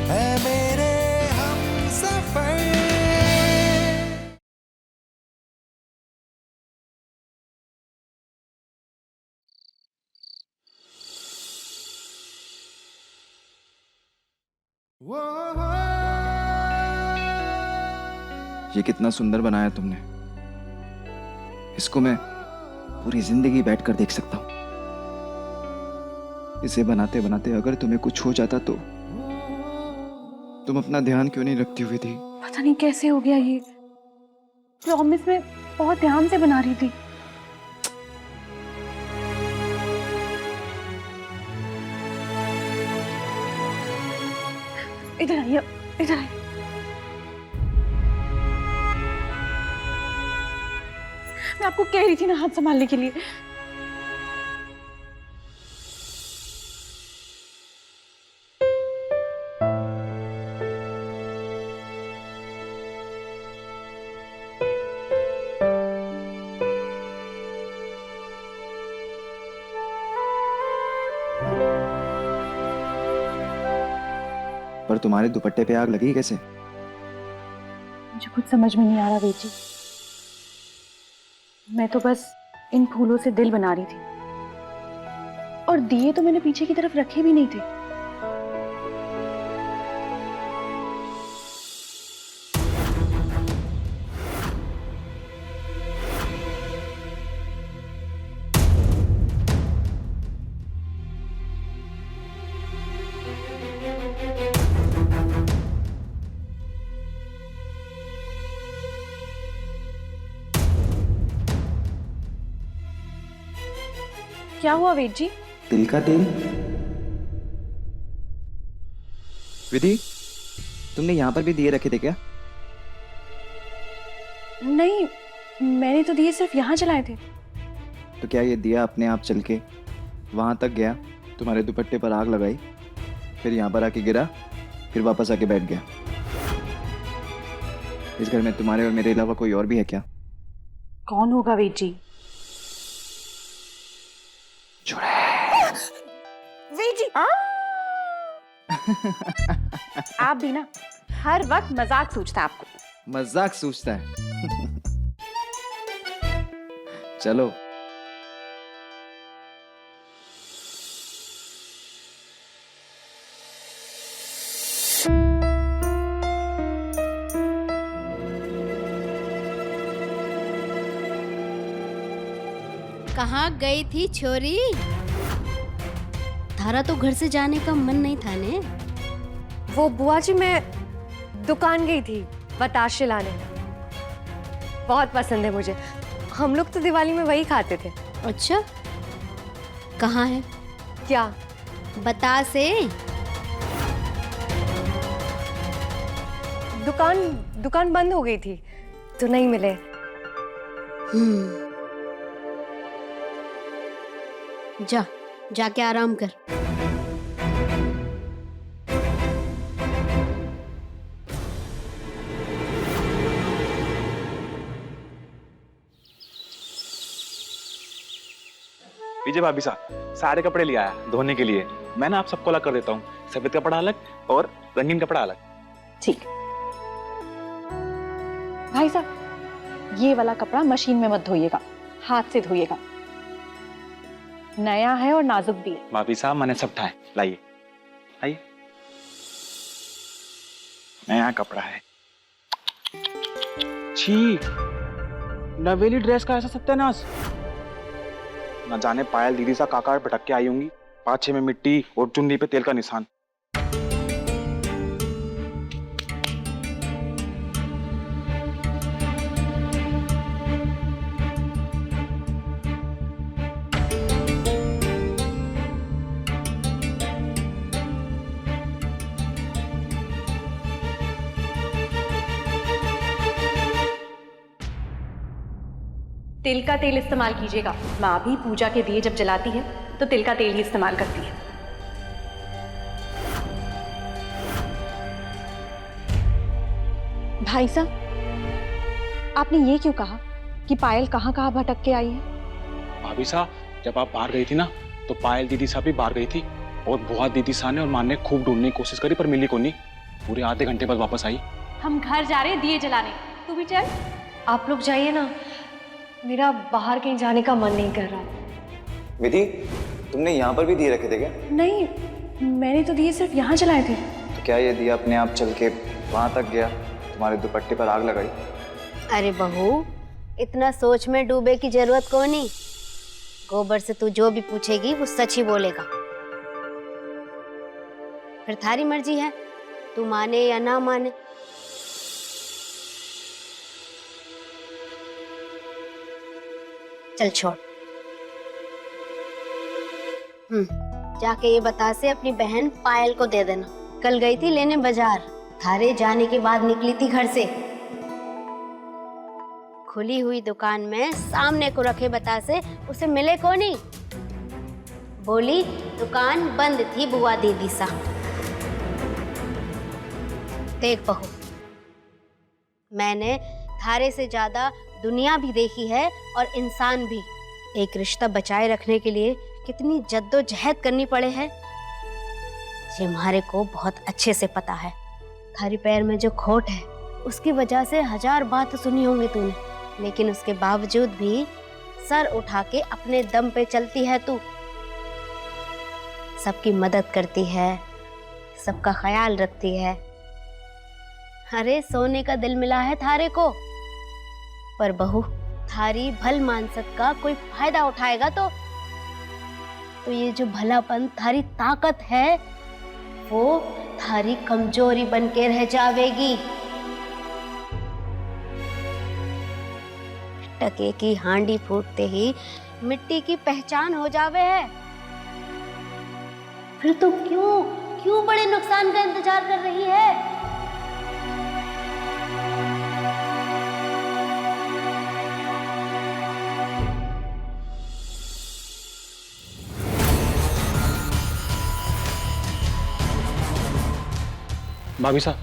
है मेरे हमसफर। ये कितना सुंदर बनाया तुमने। इसको मैं पूरी जिंदगी बैठकर देख सकता हूँ। इसे बनाते बनाते अगर तुम्हें कुछ हो जाता तो तुम अपना ध्यान क्यों नहीं रखती हुई थी? पता नहीं कैसे हो गया ये। प्रॉमिस में बहुत ध्यान से बना रही थी। इधर आइए, इधर आइए। मैं आपको कह रही थी ना हाथ संभालने के लिए। पर तुम्हारे दुपट्टे पे आग लगी कैसे? मुझे कुछ समझ में नहीं आ रहा बेटी। मैं तो बस इन फूलों से दिल बना रही थी और दिए तो मैंने पीछे की तरफ रखे भी नहीं थे। क्या हुआ वेद जी? तिल का तेल। विधि, तुमने यहाँ पर भी दिए रखे थे क्या? नहीं, मैंने तो दिए सिर्फ यहाँ जलाए थे। तो क्या ये दिया अपने आप चल के वहां तक गया, तुम्हारे दुपट्टे पर आग लगाई, फिर यहाँ पर आके गिरा, फिर वापस आके बैठ गया? इस घर में तुम्हारे और मेरे अलावा कोई और भी है क्या? कौन होगा वेद जी? वेद जी आप भी ना हर वक्त मजाक सूझता है आपको। मजाक सूझता है। चलो। कहाँ गई थी छोरी? थारा तो घर से जाने का मन नहीं था ने? वो बुआ जी, मैं दुकान गई थी बताशे लाने। बहुत पसंद है मुझे। हम लोग तो दिवाली में वही खाते थे। अच्छा, कहाँ है? क्या? बता से। दुकान बंद हो गई थी तो नहीं मिले। जाके आराम कर। विजय भाभी साहब, सारे कपड़े ले आया धोने के लिए। मैं ना आप सबको अलग कर देता हूँ, सफेद कपड़ा अलग और रंगीन कपड़ा अलग। ठीक। भाई साहब, ये वाला कपड़ा मशीन में मत धोइएगा, हाथ से धोइएगा। नया है और नाजुक भी है। भाभी साहब, मैंने सब ठाए, लाइए आइए। नया कपड़ा है। छी, नवेली ड्रेस का ऐसा सत्यानाश। न जाने पायल दीदी सा काकार पटक के आई होंगी, पाछे में मिट्टी और चुन्नी पे तेल का निशान। तिल का तेल इस्तेमाल कीजिएगा। माँ भी पूजा के दिए जब जलाती है तो तिल का तेल ही इस्तेमाल करती है। भाई साहब, आपने ये क्यों कहा कि पायल कहाँ कहाँ भटक के आई है? भाभी साहब, जब आप बाहर गई थी ना तो पायल दीदी साहब भी बाहर गई थी और बुआ दीदी साहब ने और माँ ने खूब ढूंढने की कोशिश करी पर मिली को नहीं। पूरे आधे घंटे बाद वापस आई। हम घर जा रहे हैं दिए जलाने, तू भी चल। आप लोग जाइए ना, मेरा बाहर कहीं जाने का मन नहीं कर रहा। विधि, तुमने यहाँ पर भी दिए रखे थे क्या? नहीं, मैंने तो दिए सिर्फ यहाँ जलाए थे। तो क्या ये दिया अपने आप चल के वहाँ तक गया, तुम्हारे दुपट्टे पर आग लगाई? अरे बहू, इतना सोच में डूबे की जरूरत को नहीं। गोबर से तू जो भी पूछेगी वो सच ही बोलेगा। फिर थारी मर्जी है, तू माने या ना माने। चल छोड़। जाके ये बतासे अपनी बहन पायल को दे देना। कल गई थी लेने बाजार, थारे जाने के बाद निकली थी घर से। खुली हुई दुकान में सामने को रखे बतासे उसे मिले को नहीं। बोली दुकान बंद थी बुआ दीदी सा। देख बहू, मैंने थारे से ज्यादा दुनिया भी देखी है और इंसान भी। एक रिश्ता बचाए रखने के लिए कितनी जद्दोजहद करनी पड़े है, ये हमारे को बहुत अच्छे से पता है। थारी पैर में जो खोट है उसकी वजह से 1000 बात सुनी होंगी तूने, लेकिन उसके बावजूद भी सर उठा के अपने दम पे चलती है तू। सबकी मदद करती है, सबका ख्याल रखती है। अरे सोने का दिल मिला है थारे को। पर बहू, थारी भल मानसत का कोई फायदा उठाएगा तो ये जो भलापन थारी ताकत है वो थारी कमजोरी बन के रह जावेगी। टके की हांडी फूटते ही मिट्टी की पहचान हो जावे है। फिर तो क्यों बड़े नुकसान का इंतजार कर रही है? भाभी साहब,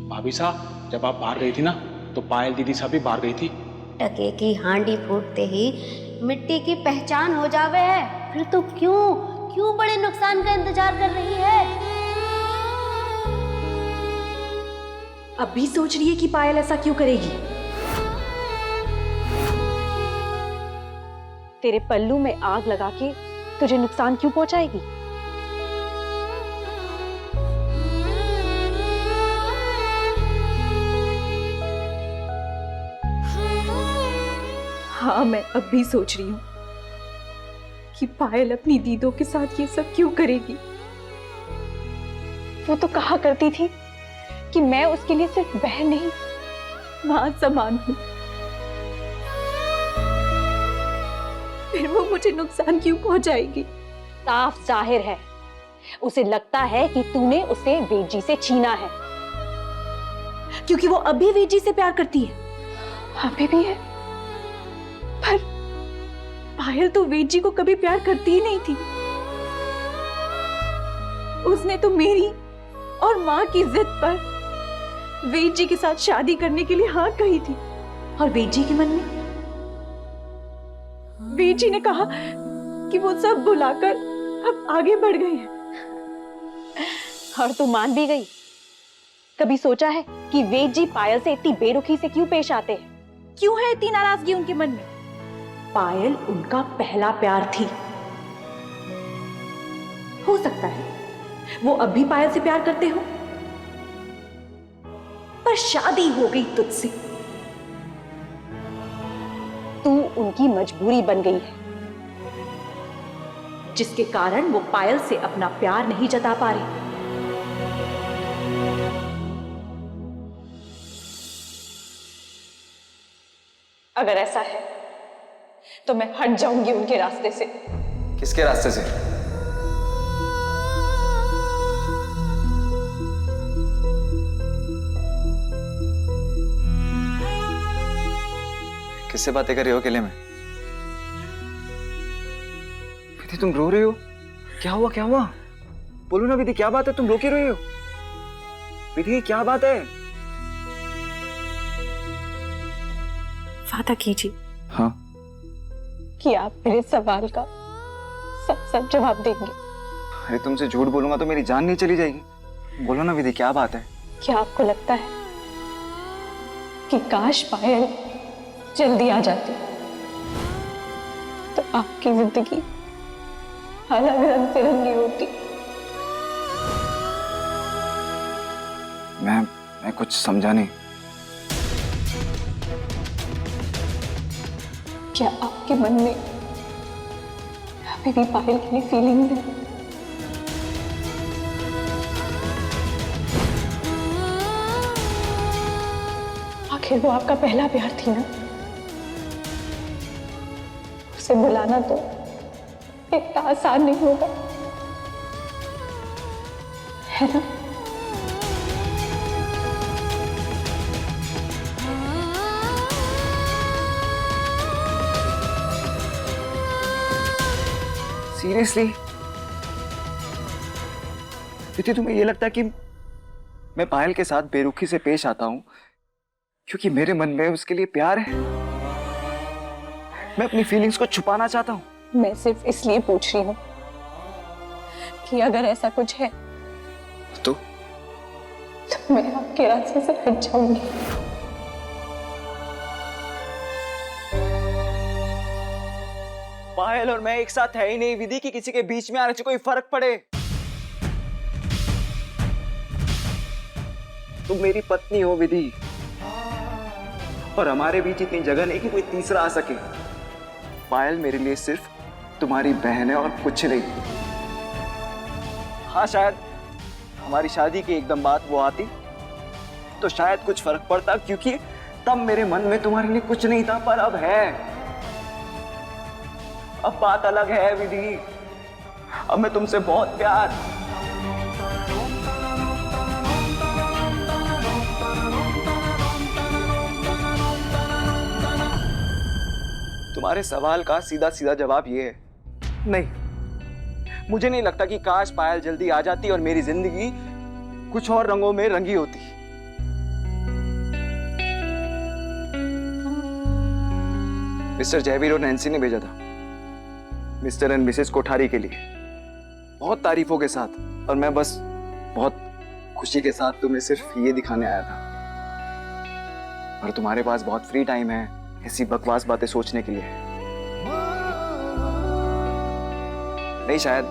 भाभी साहब, जब आप बाहर गई थी ना तो पायल दीदी साहब भी बाहर गई थी। टके की हांडी फूटते ही मिट्टी की पहचान हो जावे है। फिर तो क्यों बड़े नुकसान का इंतजार कर रही है? अब भी सोच रही है कि पायल ऐसा क्यों करेगी? तेरे पल्लू में आग लगा के तुझे नुकसान क्यों पहुंचाएगी? हाँ, मैं अब भी सोच रही हूँ कि पायल अपनी दीदों के साथ ये सब क्यों करेगी। वो तो कहा करती थी कि मैं उसके लिए सिर्फ बहन नहीं, मां समान हूं। फिर वो मुझे नुकसान क्यों पहुंचाएगी? साफ जाहिर है, उसे लगता है कि तूने उसे वेद जी से छीना है, क्योंकि वो अभी वेद जी से प्यार करती है। अभी भी है, पर पायल तो वेद जी को कभी प्यार करती ही नहीं थी। उसने तो मेरी और मां की जिद पर वेद जी के साथ शादी करने के लिए हाँ कही थी, और वेद जी के मन में वेद जी ने कहा कि वो सब बुलाकर अब आगे बढ़ गए हैं, और तू मान भी गई। कभी सोचा है कि वेद जी पायल से इतनी बेरुखी से क्यों पेश आते हैं? क्यों है इतनी नाराजगी उनके मन में? पायल उनका पहला प्यार थी। हो सकता है वो अब भी पायल से प्यार करते हो, पर शादी हो गई तुझसे। तू उनकी मजबूरी बन गई है, जिसके कारण वो पायल से अपना प्यार नहीं जता पा रही। अगर ऐसा है तो मैं हट जाऊंगी उनके रास्ते से। किसके रास्ते से? किससे बातें कर रही हो अकेले में? विधि, तुम रो रही हो? क्या हुआ? बोलो ना विधि, क्या बात है? तुम रो क्यों रही हो? विधि क्या बात है? वादा कीजिए हाँ, कि आप मेरे सवाल का सच सच जवाब देंगे। अरे तुमसे झूठ बोलूंगा तो मेरी जान नहीं चली जाएगी। बोलो ना विधि, क्या बात है? क्या आपको लगता है कि काश पायल जल्दी आ जाती तो आपकी जिंदगी अलग रंग से रंगी होती? मैं कुछ समझा नहीं। क्या आपके मन में अभी भी पायल के लिए फीलिंग्स है? आखिर वो आपका पहला प्यार थी ना। उसे बुलाना तो इतना आसान नहीं होगा, है ना? सीरियसली विधि, तुम्हें ये लगता है कि मैं पायल के साथ बेरुखी से पेश आता हूं क्योंकि मेरे मन में उसके लिए प्यार है? मैं अपनी फीलिंग्स को छुपाना चाहता हूं? मैं सिर्फ इसलिए पूछ रही हूँ कि अगर ऐसा कुछ है तो मैं आपके रास्ते से हट जाऊंगी। पायल और मैं एक साथ है ही नहीं विधि कि किसी के बीच में आने से कोई फर्क पड़े। तुम मेरी पत्नी हो विधि, और हमारे बीच इतनी जगह नहीं कि कोई तीसरा आ सके। पायल मेरे लिए सिर्फ तुम्हारी बहन है और कुछ नहीं। हाँ, शायद हमारी शादी की एकदम बात वो आती तो शायद कुछ फर्क पड़ता, क्योंकि तब मेरे मन में तुम्हारे लिए कुछ नहीं था, पर अब है। अब बात अलग है विधि, अब मैं तुमसे बहुत प्यार। तुम्हारे सवाल का सीधा सीधा जवाब ये है, नहीं, मुझे नहीं लगता कि काश पायल जल्दी आ जाती और मेरी जिंदगी कुछ और रंगों में रंगी होती। मिस्टर जयवीर और नैन्सी ने भेजा था मिस्टर एंड मिसेस कोठारी के लिए, बहुत तारीफों के साथ, और मैं बस बहुत खुशी के साथ तुम्हें सिर्फ ये दिखाने आया था। और तुम्हारे पास बहुत फ्री टाइम है ऐसी बकवास बातें सोचने के लिए। नहीं, शायद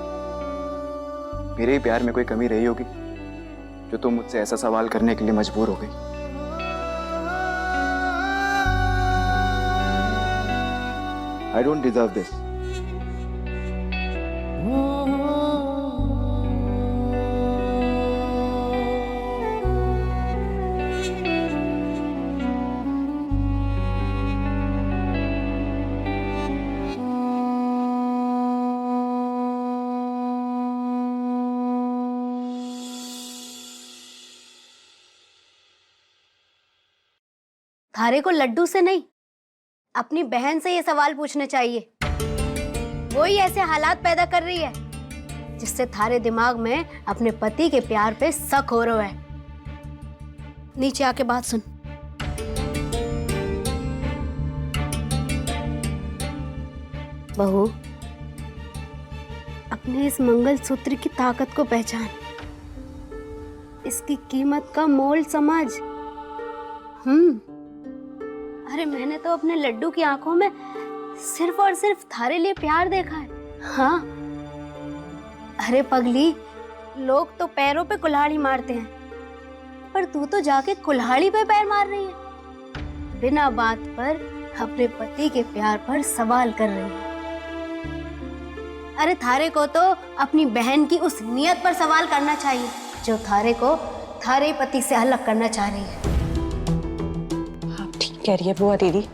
मेरे ही प्यार में कोई कमी रही होगी जो तुम मुझसे ऐसा सवाल करने के लिए मजबूर हो गई। I don't deserve this. थारे को लड्डू से नहीं, अपनी बहन से ये सवाल पूछने चाहिए। वो ही ऐसे हालात पैदा कर रही है जिससे थारे दिमाग में अपने पति के प्यार पे शक हो रहा है। नीचे आके बात सुन। बहू, अपने इस मंगलसूत्र की ताकत को पहचान, इसकी कीमत का मोल समझ। अरे मैंने तो अपने लड्डू की आंखों में सिर्फ और सिर्फ थारे लिए प्यार देखा है। हाँ, अरे पगली, लोग तो पैरों पे कुल्हाड़ी मारते हैं, पर तू तो जाके कुल्हाड़ी पे पैर मार रही है। बिना बात पर अपने पति के प्यार पर सवाल कर रही है। अरे थारे को तो अपनी बहन की उस नियत पर सवाल करना चाहिए जो थारे को थारे पति से अलग करना चाह रही है। आप ठीक कह रही है बुआ दीदी,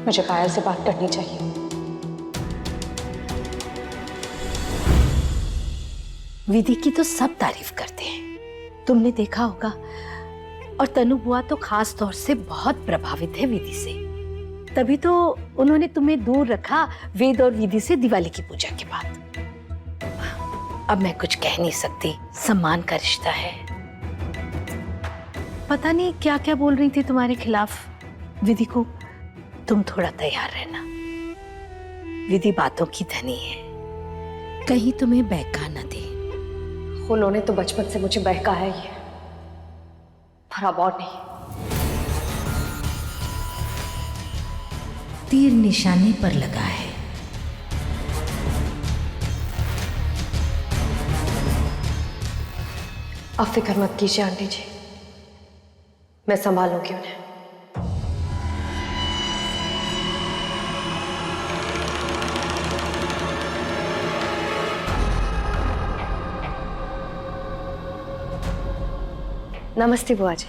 मुझे पायल से बात करनी चाहिए। विधि की तो सब तारीफ करते हैं, तुमने देखा होगा। और तनु बुआ तो खास तौर से बहुत प्रभावित है विधि से, तभी तो उन्होंने तुम्हें दूर रखा वेद और विधि से दिवाली की पूजा के बाद। अब मैं कुछ कह नहीं सकती, सम्मान का रिश्ता है। पता नहीं क्या क्या बोल रही थी तुम्हारे खिलाफ विधि को। तुम थोड़ा तैयार रहना, विधि बातों की धनी है, कहीं तुम्हें बहका न दे। उन्होंने तो बचपन से मुझे बहकाया ही है, पर अब और नहीं। तीर निशाने पर लगा है। अब फिक्र मत कीजिए आंटी जी, मैं संभालूंगी उन्हें। नमस्ते बुआ जी।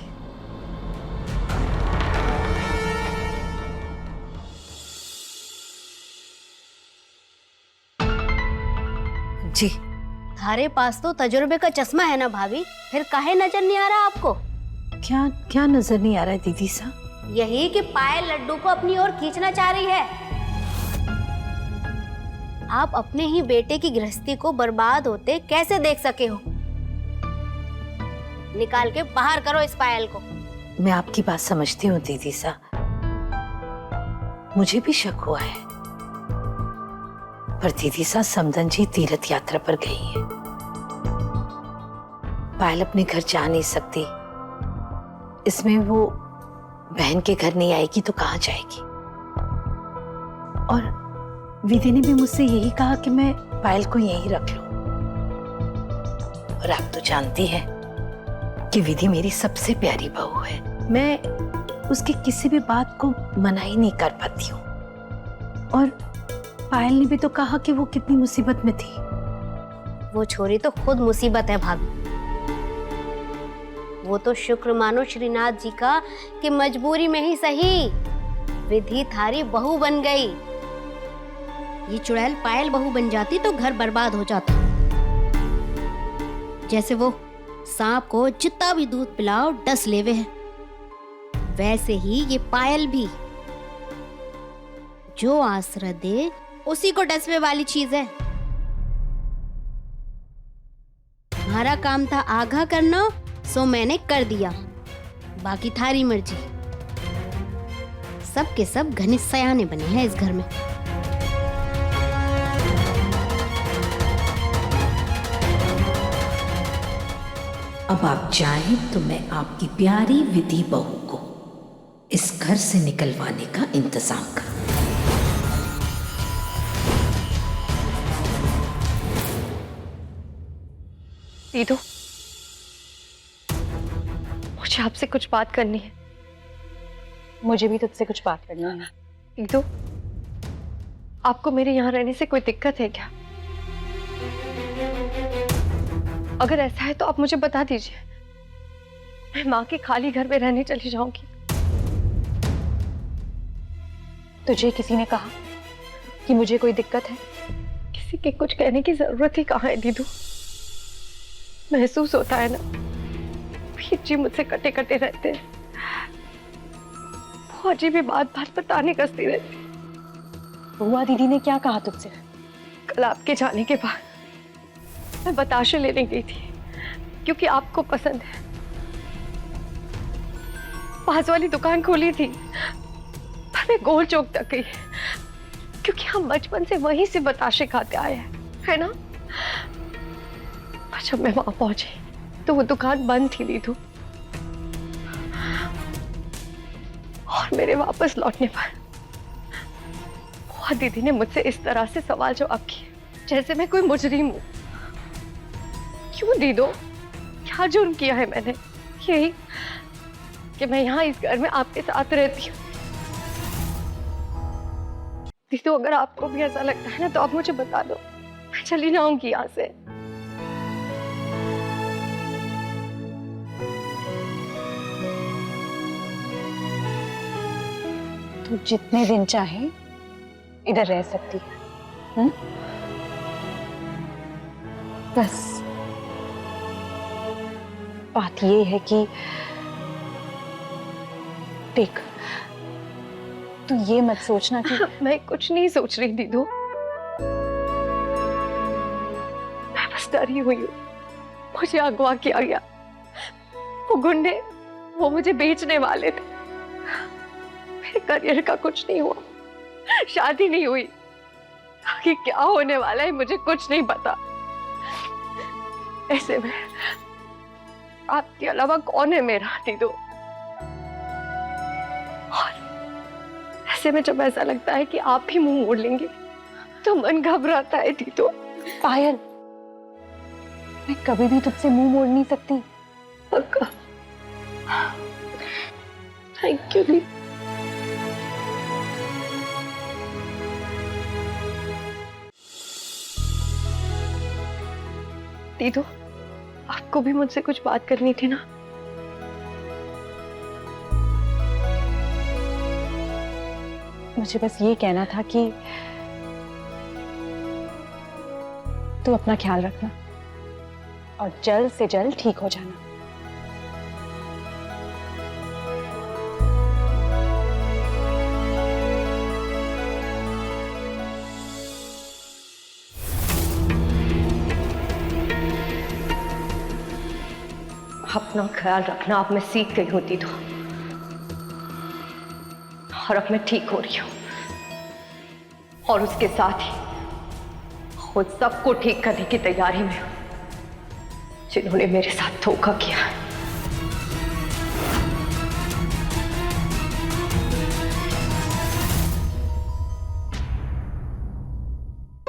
जी थारे पास तो तजुर्बे का चश्मा है ना भाभी, फिर काहे नजर नहीं आ रहा आपको? क्या क्या नजर नहीं आ रहा है दीदी सा? यही कि पायल लड्डू को अपनी ओर खींचना चाह रही है। आप अपने ही बेटे की गृहस्थी को बर्बाद होते कैसे देख सके हो? निकाल के बाहर करो इस पायल को। मैं आपकी बात समझती हूँ दीदी सा, मुझे भी शक हुआ है, पर दीदी सा समदन जी तीर्थ यात्रा पर गई है। पायल अपने घर जा नहीं सकती, इसमें वो बहन के घर नहीं आएगी तो कहाँ जाएगी? और विधि ने भी मुझसे यही कहा कि मैं पायल को यहीं रख लूं। और आप तो जानती है कि विधि मेरी सबसे प्यारी बहू है, मैं उसकी किसी भी बात को मना ही नहीं कर पाती हूँ। और पायल ने भी तो कहा कि वो कितनी मुसीबत में थी। वो छोरी तो खुद मुसीबत है भाभी। वो तो शुक्र मानो श्रीनाथ जी का कि मजबूरी में ही सही विधि थारी बहू बन गई। ये चुड़ैल पायल बहू बन जाती तो घर बर्बाद हो जाता। जैसे वो सांप को जितना भी दूध पिलाओ डस लेवे है, वैसे ही ये पायल भी जो आश्रय दे उसी को डसवे वाली चीज है। हमारा काम था आगाह करना, सो मैंने कर दिया, बाकी थारी मर्जी। सब के सब घने सयाने बने हैं इस घर में। अब आप चाहें तो मैं आपकी प्यारी विधि बहू को इस घर से निकलवाने का इंतजाम करूं। दीदू, मुझे आपसे कुछ बात करनी है। मुझे भी तुझसे कुछ बात करनी है। दीदू, आपको मेरे यहाँ रहने से कोई दिक्कत है क्या? अगर ऐसा है तो आप मुझे बता दीजिए, मैं माँ के खाली घर में रहने चली जाऊंगी। तुझे किसी ने कहा कि मुझे कोई दिक्कत है? किसी के कुछ कहने की जरूरत ही कहाँ है दीदू। महसूस होता है ना, वीर जी मुझसे कटे कटे रहते हैं, फौजी भी बात बात बताने कसती रहती। बुआ दीदी ने क्या कहा तुझसे? कल आपके जाने के बाद मैं बताशे लेने गई थी, क्योंकि आपको पसंद है। पास वाली दुकान खोली थी, पर मैं गोल चौक तक गई, क्योंकि हम बचपन से वहीं से बताशे खाते आए हैं, है ना? जब मैं वहां पहुंची तो वो दुकान बंद थी दीदू। और मेरे वापस लौटने पर बुआ दीदी ने मुझसे इस तरह से सवाल जवाब किए, जैसे मैं कोई मुजरिम हूं। क्यों दीदो, क्या जुर्म किया है मैंने? यही कि मैं यहाँ इस घर में आपके साथ रहती हूँ। दीदो, अगर आपको भी ऐसा लगता है ना तो आप मुझे बता दो, मैं चली जाऊंगी यहाँ से। तू जितने दिन चाहे इधर रह सकती है। बस बात ये है कि देख, तू ये मत सोचना कि मैं कुछ नहीं सोच रही दीदू, मैं बस डरी हुई हूँ। मुझे अगवा किया गया, वो गुंडे, वो मुझे बेचने वाले थे। मेरे करियर का कुछ नहीं हुआ, शादी नहीं हुई, आगे क्या होने वाला है मुझे कुछ नहीं पता। ऐसे में आपके अलावा कौन है मेरा दीदो? और ऐसे में जब ऐसा लगता है कि आप भी मुंह मोड़ लेंगे तो मन घबराता है दीदो। पायल, मैं कभी भी तुझसे मुंह मोड़ नहीं सकती। पक्का? थैंक यू दी। दीदो, आपको भी मुझसे कुछ बात करनी थी ना? मुझे बस ये कहना था कि तू अपना ख्याल रखना और जल्द से जल्द ठीक हो जाना। अपना ख्याल रखना अब मैं सीख गई होती तो, और अब मैं ठीक हो रही हूं, और उसके साथ ही खुद सबको ठीक करने की तैयारी में हूं जिन्होंने मेरे साथ धोखा किया।